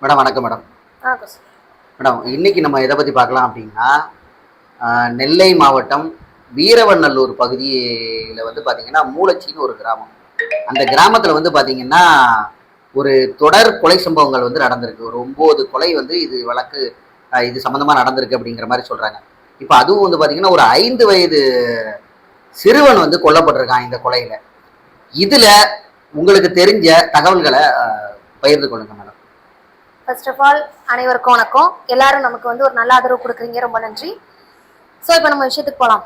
Madam வணக்கம் madam. Madam இன்னைக்கு நம்ம எதை பற்றி பார்க்கலாம் அப்படின்னா, நெல்லை மாவட்டம் வீரவநல்லூர் பகுதியில் வந்து பார்த்தீங்கன்னா மூலச்சின்னு ஒரு கிராமம். அந்த கிராமத்தில் வந்து பார்த்தீங்கன்னா ஒரு தொடர் கொலை சம்பவங்கள் வந்து நடந்திருக்கு. ஒரு 9 கொலை வந்து இது வழக்கு இது சம்மந்தமாக நடந்திருக்கு அப்படிங்கிற மாதிரி சொல்கிறாங்க. இப்போ அதுவும் வந்து பார்த்தீங்கன்னா ஒரு 5 வயது சிறுவன் வந்து கொல்லப்பட்டிருக்கான் இந்த கொலையில். இதில் உங்களுக்கு தெரிஞ்ச தகவல்களை பகிர்ந்து கொள்ளுங்க மேடம். ஃபர்ஸ்ட் ஆஃப் ஆல் அனைவருக்கும் வணக்கம். எல்லாரும் நமக்கு வந்து ஒரு நல்ல ஆதரவு கொடுக்குறீங்க, ரொம்ப நன்றி. ஸோ இப்போ நம்ம விஷயத்துக்கு போகலாம்.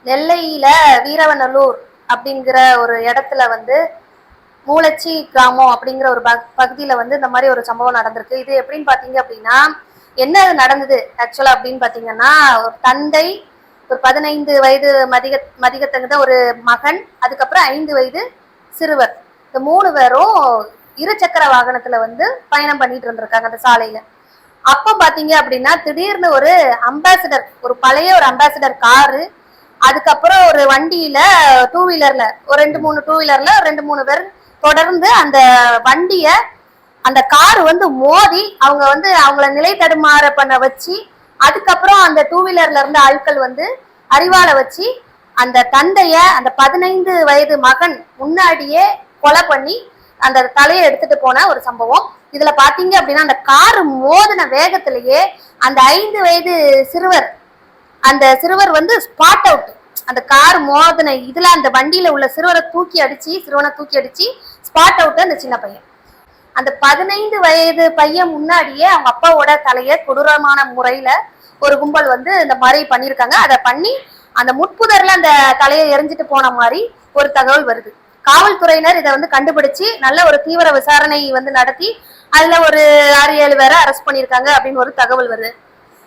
நெல்லையில் வீரவநல்லூர் அப்படிங்கிற ஒரு இடத்துல வந்து மூலச்சி கிராமம் அப்படிங்கிற ஒரு பகுதியில் வந்து இந்த மாதிரி ஒரு சம்பவம் நடந்திருக்கு. இது எப்படின்னு பார்த்தீங்க அப்படின்னா, என்ன நடந்தது ஆக்சுவலாக அப்படின்னு பார்த்தீங்கன்னா, ஒரு தந்தை, ஒரு 15 வயது மதிகத்தகுந்த ஒரு மகன், அதுக்கப்புறம் 5 வயது சிறுவர், இந்த 3 பேரும் இருசக்கர வாகனத்துல வந்து பயணம் பண்ணிட்டு இருந்திருக்காங்க அந்த சாலையில. அப்ப பாத்தீங்க அப்படின்னா திடீர்னு ஒரு அம்பாசிடர், ஒரு பழைய ஒரு அம்பாசிடர் காரு, அதுக்கப்புறம் ஒரு வண்டியில 2 வீலர்ல ஒரு 2-3 2 வீலர்ல 2-3 பேர் தொடர்ந்து அந்த வண்டிய அந்த கார் வந்து மோதி அவங்க வந்து அவங்கள நிலை தடுமாற பண்ண வச்சு, அதுக்கப்புறம் அந்த 2 வீலர்ல இருந்த ஆட்கள் வந்து அறிவால வச்சு அந்த தந்தைய, அந்த 15 வயது மகன் முன்னாடியே கொலை பண்ணி அந்த தலையை எடுத்துட்டு போன ஒரு சம்பவம். இதுல பாத்தீங்க அப்படின்னா அந்த காரு மோதின வேகத்திலேயே அந்த 5 வயது சிறுவர் வந்து ஸ்பாட் அவுட். அந்த கார் மோதின இதுல அந்த வண்டியில உள்ள சிறுவனை தூக்கி அடிச்சு ஸ்பாட் அவுட் அந்த சின்ன பையன். அந்த 15 வயது பையன் முன்னாடியே அவங்க அப்பாவோட தலையை கொடூரமான முறையில ஒரு கும்பல் வந்து இந்த மாதிரி பண்ணியிருக்காங்க. அதை பண்ணி அந்த முட்புதர்ல அந்த தலையை எரிஞ்சிட்டு போன மாதிரி ஒரு தகவல் வருது. காவல்துறையினர் இதை வந்து கண்டுபிடிச்சு நல்ல ஒரு தீவிர விசாரணை வந்து நடத்தி அதுல ஒரு 6-7 பேரை அரெஸ்ட் பண்ணியிருக்காங்க அப்படின்னு ஒரு தகவல் வருது.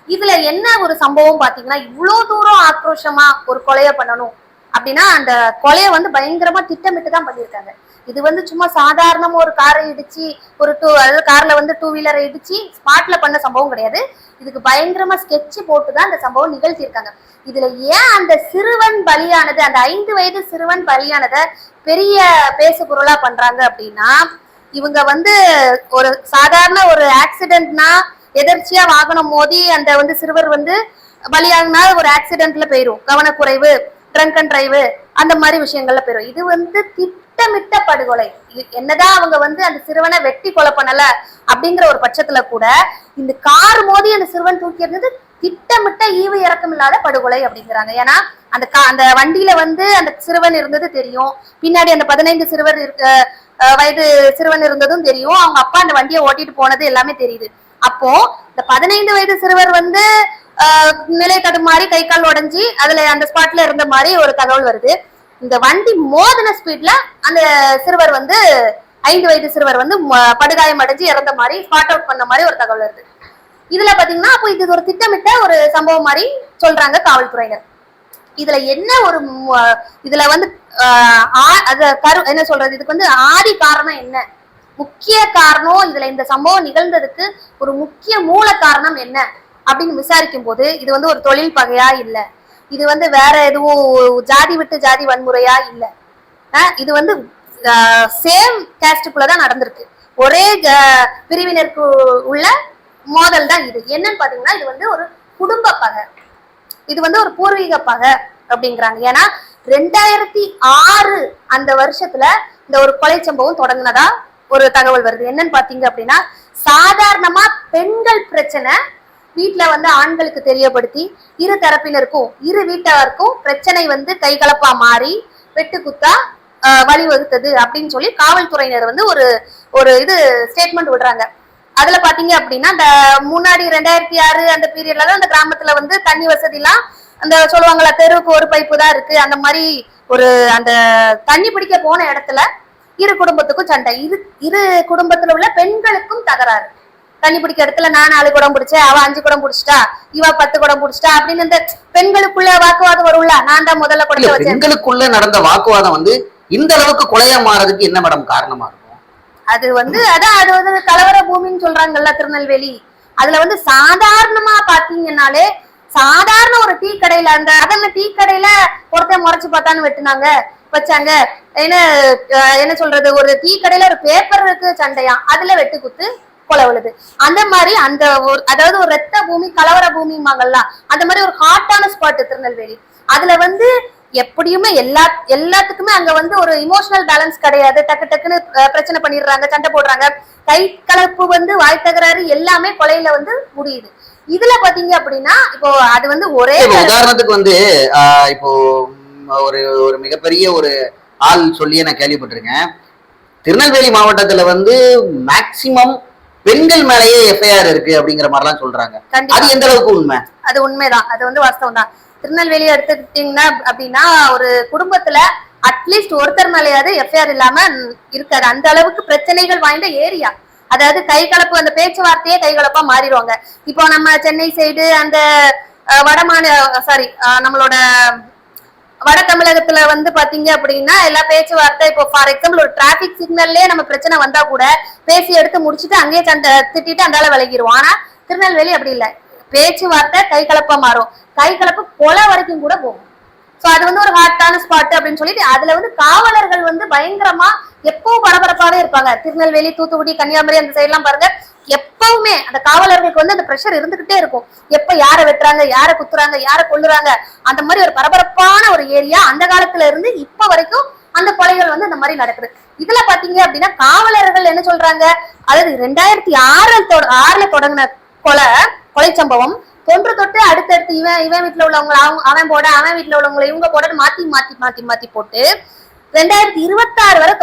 இதுல என்ன ஒரு சம்பவம் பாத்தீங்கன்னா, இவ்வளவு தூரம் ஆக்ரோஷமா ஒரு கொலையை பண்ணணும் அப்படின்னா அந்த கொலையை வந்து பயங்கரமா திட்டமிட்டு தான் பண்ணியிருக்காங்க. இது வந்து சும்மா சாதாரணமா ஒரு காரை இடிச்சு அதாவது கார்ல வந்து 2 வீலரை இடிச்சு ஸ்பாட்ல பண்ண சம்பவம் கிடையாது. இதுக்கு பயங்கரமா ஸ்கெட்ச் போட்டுதான் அந்த சம்பவம் நிகழ்த்தியிருக்காங்க. இதுல ஏன் அந்த சிறுவன் பலியானது, அந்த 5 வயது சிறுவன் பலியானத பெரிய பேசு பொருளா பண்றாங்க அப்படின்னா, இவங்க வந்து ஒரு சாதாரண ஒரு ஆக்சிடென்ட்னா எதர்ச்சியா வாகனம் மோதி அந்த வந்து சிறுவர் வந்து பலியானா ஒரு ஆக்சிடென்ட்ல போயிரும், கவனக்குறைவு, ட்ரங்க் அண்ட் டிரைவு, அந்த மாதிரி விஷயங்கள்ல போயிரும். இது வந்து திட்டமிட்ட படுகொலை. என்னதான் அவங்க வந்து அந்த சிறுவனை வெட்டி கொலை பண்ணல அப்படிங்கிற ஒரு பட்சத்துல கூட இந்த கார் மோதி அந்த சிறுவன் தூக்கி இருந்தது திட்டமிட்ட ஈவு இறக்கம் இல்லாத படுகொலை அப்படிங்கிறாங்க. ஏன்னா அந்த வண்டியில வந்து அந்த சிறுவன் இருந்தது தெரியும், பின்னாடி அந்த 15 வயது சிறுவன் இருந்ததும் தெரியும், அவங்க அப்பா அந்த வண்டியை ஓட்டிட்டு போனது எல்லாமே தெரியுது. அப்போ இந்த 15 வயது சிறுவர் வந்து நிலை தடுமாறி கை கால் உடைஞ்சி அதுல அந்த ஸ்பாட்ல இருந்த மாதிரி ஒரு தகவல் வருது. இந்த வண்டி மோதின ஸ்பீட்ல அந்த சிறுவர் வந்து 5 வயது சிறுவர் வந்து படுகாயம் அடைஞ்சு இறந்த மாதிரி ஸ்பாட் அவுட் பண்ண மாதிரி ஒரு தகவல் வருது. இதுல பாத்தீங்கன்னா அப்போ இது ஒரு திட்டமிட்ட ஒரு சம்பவம் மாதிரி சொல்றாங்க காவல்துறையினர். இதுல என்ன ஒரு இதுல வந்து என்ன சொல்றது, இதுக்கு வந்து ஆதி காரணம் என்ன, முக்கிய காரணம், இதுல இந்த சம்பவம் நிகழ்ந்ததுக்கு ஒரு முக்கிய மூல காரணம் என்ன அப்படின்னு விசாரிக்கும் போது இது வந்து ஒரு தொழில் பகையா இல்ல, இது வந்து வேற எதுவும் ஜாதி விட்டு ஜாதி வன்முறையா இல்ல, இது வந்து சேம் கேஸ்டுக்குள்ளதான் நடந்திருக்கு, ஒரே பிரிவினருக்கு உள்ள மோதல் தான் இது. என்னன்னு பாத்தீங்கன்னா இது வந்து ஒரு குடும்ப பகை, இது வந்து ஒரு பூர்வீக பகை அப்படிங்கிறாங்க. ஏன்னா 2006 அந்த வருஷத்துல இந்த ஒரு கொலை சம்பவம் தொடங்கினதா ஒரு தகவல் வருது. என்னன்னு பாத்தீங்க அப்படின்னா, சாதாரணமா பெண்கள் பிரச்சனை வீட்டுல வந்து ஆண்களுக்கு தெரியப்படுத்தி இரு தரப்பினருக்கும் இரு வீட்டாருக்கும் பிரச்சனை வந்து கைகலப்பா மாறி வெட்டுக்குத்தா வழிவகுத்தது அப்படின்னு சொல்லி காவல்துறையினர் வந்து ஒரு இது ஸ்டேட்மெண்ட் விடுறாங்க. அதுல பாத்தீங்க அப்படின்னா இந்த முன்னாடி 2006 அந்த பீரியட்ல தான் அந்த கிராமத்துல வந்து தண்ணி வசதி எல்லாம் அந்த சொல்லுவாங்களா, தெருவுக்கு ஒரு பைப்பு தான் இருக்கு, அந்த மாதிரி ஒரு அந்த தண்ணி பிடிக்க போன இடத்துல இரு குடும்பத்துக்கும் சண்டை, இரு குடும்பத்துல உள்ள பெண்களுக்கும் தகராறு. தண்ணி பிடிக்க இடத்துல நான் 4 குடம் பிடிச்சேன், அவ 5 குடம் பிடிச்சிட்டா, இவ 10 குடம் பிடிச்சிட்டா அப்படின்னு இந்த பெண்களுக்குள்ள வாக்குவாதம் வரும்ல, நான் தான் முதல்ல குடத்தை வச்சேன். பெண்களுக்குள்ள நடந்த வாக்குவாதம் வந்து இந்த அளவுக்கு கொலையா மாறதுக்கு என்ன மேடம் காரணமா இருக்கும்? அது வந்து அது வந்து கலவர பூமின்னு சொல்றாங்கல்ல திருநெல்வேலி, அதுல வந்து சாதாரணமா பாத்தீங்கன்னாலே சாதாரண ஒரு டீ கடையில அந்த டீ கடையில ஒருத்தன் முறைச்சு பார்த்தான்னு வெட்டுனாங்க வச்சாங்க. என்ன சொல்றது, ஒரு டீ கடையில ஒரு பேப்பருக்கு சண்டையா, அதுல வெட்டு குத்து கொலை விழுது. அந்த மாதிரி அந்த ஒரு அதாவது ஒரு ரத்த பூமி கலவர பூமிமாங்கல்ல, அந்த மாதிரி ஒரு ஹாட்டான ஸ்பாட் திருநெல்வேலி. அதுல வந்து எப்படியுமே எல்லாத்துக்குமே அங்க வந்து ஒரு இமோஷனல் பேலன்ஸ் கிடையாது. டக்கு டக்குன்னு பிரச்சனை பண்ணிடுறாங்க, சண்டை போடுறாங்க, கை கலப்பு வந்து வாய் தகராறு எல்லாமே கொலையில வந்து முடியுது. இதுல பாத்தீங்க அப்படின்னா இப்போ அது வந்து ஒரே உதாரணத்துக்கு வந்து இப்போ ஒரு ஒரு மிகப்பெரிய ஒரு ஆள் சொல்லி நான் கேள்விப்பட்டிருக்கேன். திருநெல்வேலி மாவட்டத்துல வந்து மேக்சிமம் பெண்கள் மேலேயே எஃப்ஐஆர் இருக்கு அப்படிங்கிற மாதிரிலாம் சொல்றாங்க. அது எந்த அளவுக்கு உண்மை? அது உண்மைதான், அது வந்து வாஸ்தவம் தான். திருநெல்வேலி எடுத்துக்கிட்டீங்கன்னா அப்படின்னா ஒரு குடும்பத்துல அட்லீஸ்ட் ஒருத்தர் மேலேயாவது எஃப்ஐஆர் இல்லாம இருக்காது. அந்த அளவுக்கு பிரச்சனைகள் வாய்ந்த ஏரியா. அதாவது கை கலப்பு அந்த பேச்சுவார்த்தையே கை கலப்பா மாறிடுவாங்க. இப்போ நம்ம சென்னை சைடு அந்த நம்மளோட வட தமிழகத்துல வந்து பாத்தீங்க அப்படின்னா எல்லா பேச்சுவார்த்தை இப்போ ஃபார் எக்ஸாம்பிள் ஒரு டிராபிக் சிக்னல்லே நம்ம பிரச்சனை வந்தா கூட பேசி எடுத்து முடிச்சுட்டு அங்கேயே சண்டை திட்டிட்டு அந்தால விலகிடுவோம். ஆனா திருநெல்வேலி அப்படி இல்லை, பேச்சுவார்த்தை கை கலப்பா மாறும், கை கலப்பு கொலை வரைக்கும் கூட போகும். சோ அது வந்து ஒரு ஹாட்டான ஸ்பாட் அப்படின்னு சொல்லிட்டு அதுல வந்து காவலர்கள் வந்து பயங்கரமா எப்பவும் பரபரப்பாவே இருப்பாங்க. திருநெல்வேலி, தூத்துக்குடி, கன்னியாகுமரி அந்த சைட் எல்லாம் பாருங்க, எப்பவுமே அந்த காவலர்களுக்கு வந்து அந்த பிரஷர் இருந்துகிட்டே இருக்கும். எப்ப யாரை வெட்டுறாங்க, யாரை குத்துறாங்க, யாரை கொல்லுறாங்க, அந்த மாதிரி ஒரு பரபரப்பான ஒரு ஏரியா. அந்த காலத்துல இருந்து இப்ப வரைக்கும் அந்த கொலைகள் வந்து அந்த மாதிரி நடக்குது. இதுல பாத்தீங்க அப்படின்னா காவலர்கள் என்ன சொல்றாங்க, அதாவது 2006ல தொடங்கின கொலை சம்பவம் தொன்று தொட்டு அடுத்தடுத்து இவன் வீட்டுல உள்ளவங்க அவன் போட, அவன் வீட்டுல உள்ளவங்களை இவங்க போட மாத்தி மாத்தி மாத்தி மாத்தி போட்டு 2026 வரை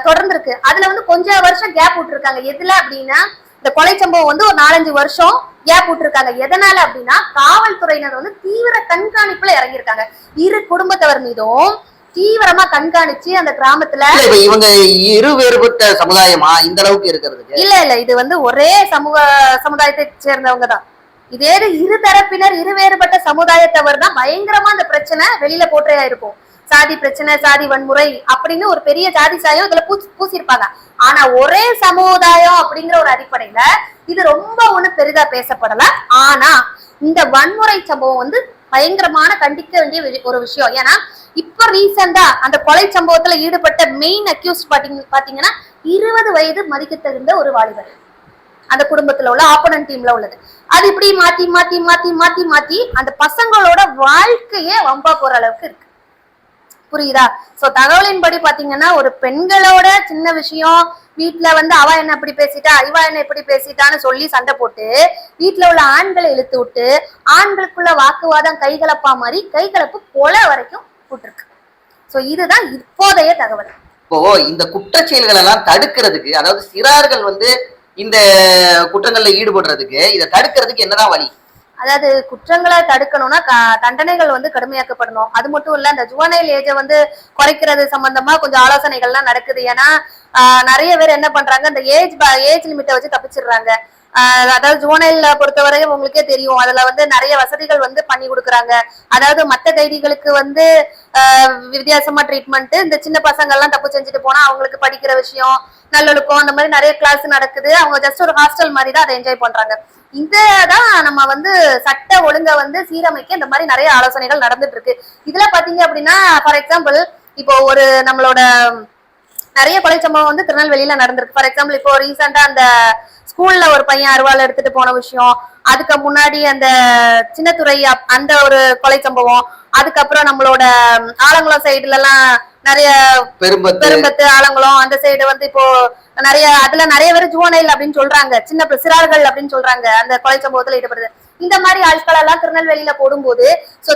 தொடர்ந்து இருக்கு. அதுல வந்து கொஞ்சம் வருஷம் கேப் விட்டுருக்காங்க. எதுல அப்படின்னா இந்த கொலை சம்பவம் வந்து ஒரு 4-5 வருஷம் கேப் விட்டுருக்காங்க. எதனால அப்படின்னா காவல்துறையினர் வந்து தீவிர கண்காணிப்புல இறங்கியிருக்காங்க. இரு குடும்பத்தவர் மீதும் தீவிரமா கண்காணிச்சு அந்த கிராமத்துல இவங்க இரு வேறுபட்ட சமுதாயமா இந்த அளவுக்கு இருக்கிறது இல்ல இது வந்து ஒரே சமுதாயத்தை சேர்ந்தவங்க தான். இதே இரு தரப்பினர் இரு வேறுபட்ட சமுதாயத்தவர் தான் பயங்கரமா அந்த பிரச்சனை வெளியில போற்றையா இருக்கும். சாதி பிரச்சனை, சாதி வன்முறை அப்படின்னு ஒரு பெரிய ஜாதி சாயம் இதுல பூசிருப்பாங்க. ஆனா ஒரே சமுதாயம் அப்படிங்கிற ஒரு அடிப்படையில இது ரொம்ப ஒண்ணு பெரிதா பேசப்படல. ஆனா இந்த வன்முறை சம்பவம் வந்து பயங்கரமான கண்டிக்க வேண்டிய ஒரு விஷயம். ஏன்னா இப்ப ரீசெண்டா அந்த கொலை சம்பவத்துல ஈடுபட்ட மெயின் அக்யூஸ்ட் பாத்தீங்கன்னா 20 வயது மதிக்க தகுந்த ஒரு வாலிபர் அந்த குடும்பத்துல உள்ள ஆப்போனன்ட் டீம்ல உள்ளது. அது இப்படி மாத்தி மாத்தி மாத்தி மாத்தி மாத்தி அந்த பசங்களோட வாழ்க்கையே வம்பா போற அளவுக்கு இருக்கு. புரியுதா? சோ தகவலின்படி பாத்தீங்கன்னா ஒரு பெண்களோட சின்ன விஷயம் வீட்டுல வந்து அவ என்ன இப்படி பேசிட்டா, இவ என்ன இப்படி பேசிட்டான்னு சொல்லி சண்டை போட்டு வீட்டுல உள்ள ஆண்களை இழுத்து விட்டு ஆண்களுக்குள்ள வாக்குவாதம் கைகலப்பா மாதிரி கைகலப்பு கொலை வரைக்கும் போட்டிருக்கு. சோ இதுதான் இப்போதைய தகவல். இப்போ இந்த குற்றச்செயல்கள் எல்லாம் தடுக்கிறதுக்கு, அதாவது சிறார்கள் வந்து இந்த குற்றங்கள்ல ஈடுபடுறதுக்கு, இதை தடுக்கிறதுக்கு என்னதான் வழி? அதாவது குற்றங்களை தடுக்கணும்னா தண்டனைகள் வந்து கடுமையாக்கப்படணும். அது மட்டும் இல்ல இந்த ஜுவனைல் ஏஜ வந்து குறைக்கிறது சம்பந்தமா கொஞ்சம் ஆலோசனைகள்லாம் நடக்குது. ஏன்னா நிறைய பேர் என்ன பண்றாங்க, இந்த ஏஜ் லிமிட்டை வச்சு தப்பிச்சிடுறாங்க. அதாவது ஜுவனைல பொறுத்தவரை உங்களுக்கே தெரியும், அதுல வந்து நிறைய வசதிகள் வந்து பண்ணி கொடுக்குறாங்க. அதாவது மற்ற கைதிகளுக்கு வந்து வித்தியாசமா ட்ரீட்மெண்ட், இந்த சின்ன பசங்க எல்லாம் தப்பு செஞ்சுட்டு போனா அவங்களுக்கு படிக்கிற விஷயம், நல்லொழுக்கம், அந்த மாதிரி நிறைய கிளாஸ் நடக்குது. அவங்க ஜஸ்ட் ஒரு ஹாஸ்டல் மாதிரி தான் அதை என்ஜாய் பண்றாங்க. இததான் நம்ம வந்து சட்ட ஒழுங்க வந்து சீரமைக்க இந்த மாதிரி நிறைய ஆலோசனைகள் நடந்துட்டு இருக்கு. இதுல பாத்தீங்க அப்படின்னா ஃபார் எக்ஸாம்பிள் இப்போ ஒரு நம்மளோட நிறைய கொலை சம்பவம் வந்து திருநெல்வேலியில நடந்திருக்கு. ஃபார் எக்ஸாம்பிள் இப்போ ரீசெண்டா அந்த ஸ்கூல்ல ஒரு பையன் அருவாள் எடுத்துட்டு போன விஷயம், அதுக்கு முன்னாடி அந்த சின்னத்துறை அந்த ஒரு கொலை சம்பவம், அதுக்கப்புறம் நம்மளோட ஆலங்குளம் சைடுல எல்லாம் நிறைய பெரும்பத்து ஆலங்குளம் அந்த சைடு வந்து இப்போ நிறைய அதுல நிறைய பேர் ஜுவனைல் அப்படின்னு சொல்றாங்க, சின்ன சிறார்கள் அப்படின்னு சொல்றாங்க அந்த கொலை சம்பவத்துல ஈடுபடுது. இந்த மாதிரி ஆட்கள் எல்லாம் திருநெல்வேலியில போடும்போது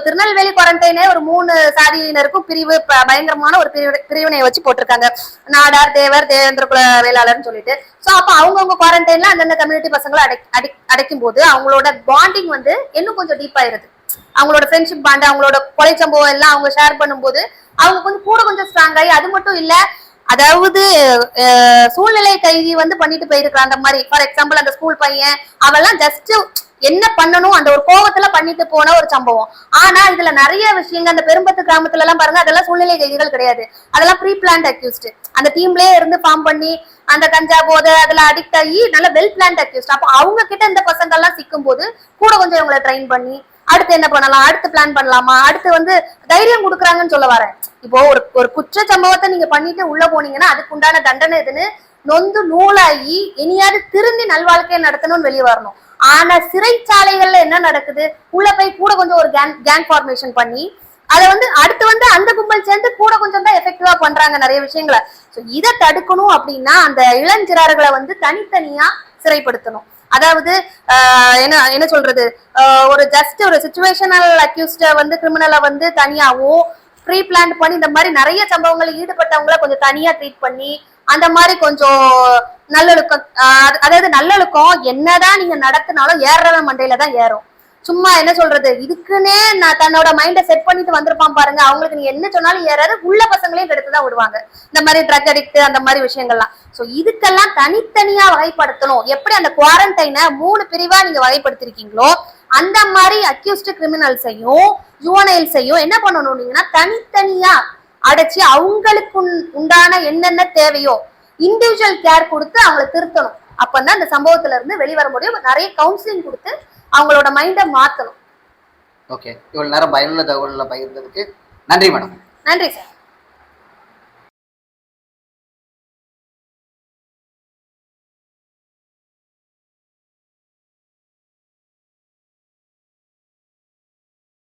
திருநெல்வேலி குவாரண்டைனே ஒரு 3 சாதியினருக்கும் பிரிவு பயங்கரமான ஒரு பிரிவினையை வச்சு போட்டிருக்காங்க. நாடார், தேவர், தேவேந்திர குல வேளாளர்னு சொல்லிட்டு. சோ அப்ப அவங்கவுங்க குவாரண்டைன்ல அந்தந்த கம்யூனிட்டி பசங்களை அடைக்கும் போது அவங்களோட பாண்டிங் வந்து இன்னும் கொஞ்சம் டீப் ஆயிருது. அவங்களோட ஃப்ரெண்ட்ஷிப் பாண்ட், அவங்களோட கொலை சம்பவம் எல்லாம் அவங்க ஷேர் பண்ணும்போது அவங்க கொஞ்சம் ஸ்ட்ராங் ஆகி, அது மட்டும் இல்ல அதாவது சூழ்நிலை கைதி வந்து பண்ணிட்டு போயிருக்கான் அந்த மாதிரி. ஃபார் எக்ஸாம்பிள் அந்த ஸ்கூல் பையன் அவெல்லாம் ஜஸ்ட் என்ன பண்ணணும் அந்த ஒரு கோவத்துல பண்ணிட்டு போன ஒரு சம்பவம். ஆனா இதுல நிறைய விஷயங்கள் அந்த பெரும்பத்து கிராமத்துல எல்லாம் பாருங்க, அதெல்லாம் சூழ்நிலை கைதிகள் கிடையாது, அதெல்லாம் ப்ரீ பிளான்ட் அக்யூஸ்ட். அந்த டீம்லயே இருந்து ஃபார்ம் பண்ணி அந்த கஞ்சா போதை அதுல அடிக்ட் ஆகி நல்ல வெல் பிளான்ட் அக்யூஸ்ட். அப்போ அவங்க கிட்ட இந்த பசங்க எல்லாம் சிக்கும் போது கூட கொஞ்சம் இவங்களை ட்ரெயின் பண்ணி அடுத்து என்ன பண்ணலாம், அடுத்து பிளான் பண்ணலாமா, அடுத்து வந்து தைரியம் கொடுக்குறாங்கன்னு சொல்ல வரேன். இப்போ ஒரு குற்ற சம்பவத்தை நீங்க பண்ணிட்டு உள்ள போனீங்கன்னா அதுக்கு உண்டான தண்டனை எதுன்னு நொந்து நூலாகி இனியாவது திருந்தி நல்வாழ்க்கையை நடத்தணும்னு வெளியே வரணும். ஆனா சிறைச்சாலைகள்ல என்ன நடக்குது, உள்ள போய் கூட கொஞ்சம் ஒரு கேங் ஃபார்மேஷன் பண்ணி அதை அடுத்து அந்த கும்பல் சேர்ந்து கூட கொஞ்சம் தான் எஃபெக்டிவா பண்றாங்க நிறைய விஷயங்களை. ஸோ இதை தடுக்கணும் அப்படின்னா அந்த இளஞ்சிறார்களை தனித்தனியா சிறைப்படுத்தணும். அதாவது என்ன சொல்றது, ஒரு ஜஸ்ட் ஒரு சிச்சுவேஷனல் அக்யூஸ்ட கிரிமினலை தனியாவும் ப்ரீ பிளான் பண்ணி இந்த மாதிரி நிறைய சம்பவங்கள் ஈடுபட்டவங்களை கொஞ்சம் தனியா ட்ரீட் பண்ணி அந்த மாதிரி கொஞ்சம் நல்லொழுக்கம், அதாவது நல்லொழுக்கம் என்னதான் நீங்க நடத்தினாலும் ஏறுறவன் மண்டையில தான் ஏறும். சும்மா என்ன சொல்றது, இதுக்குன்னே நான் தன்னோட மைண்டை செட் பண்ணிட்டு வந்திருப்பான் பாருங்க, அவங்களுக்கு நீங்க என்ன சொன்னாலும் ஏறாது, உள்ள பசங்களையும் எடுத்துதான் விடுவாங்க இந்த மாதிரி ட்ரக் அடிக்ட் அந்த மாதிரி விஷயங்கள்லாம். சோ இதுக்கெல்லாம் தனித்தனியா வகைப்படுத்தணும். எப்படி அந்த குவாரண்டைனை 3 பிரிவா நீங்க வகைப்படுத்திருக்கீங்களோ அந்த மாதிரி அக்யூஸ்ட் கிரிமினல்ஸையும் ஜுவனைல்ஸையும் என்ன பண்ணணும்னா தனித்தனியா அடைச்சி அவங்களுக்கு உண்டான என்னென்ன தேவையோ இண்டிவிஜுவல் கேர் கொடுத்து அவங்களை திருத்தணும். அப்பதான் அந்த சம்பவத்துல இருந்து வெளிவர முடியும். நிறைய கவுன்சிலிங் கொடுத்து அவங்களோட மைண்டை மாத்தணும். ஓகே, இவ்வளவு நேரம் பயனுள்ள தகவல்களை பகிர்ந்ததுக்கு நன்றி மேடம். நன்றி சார்.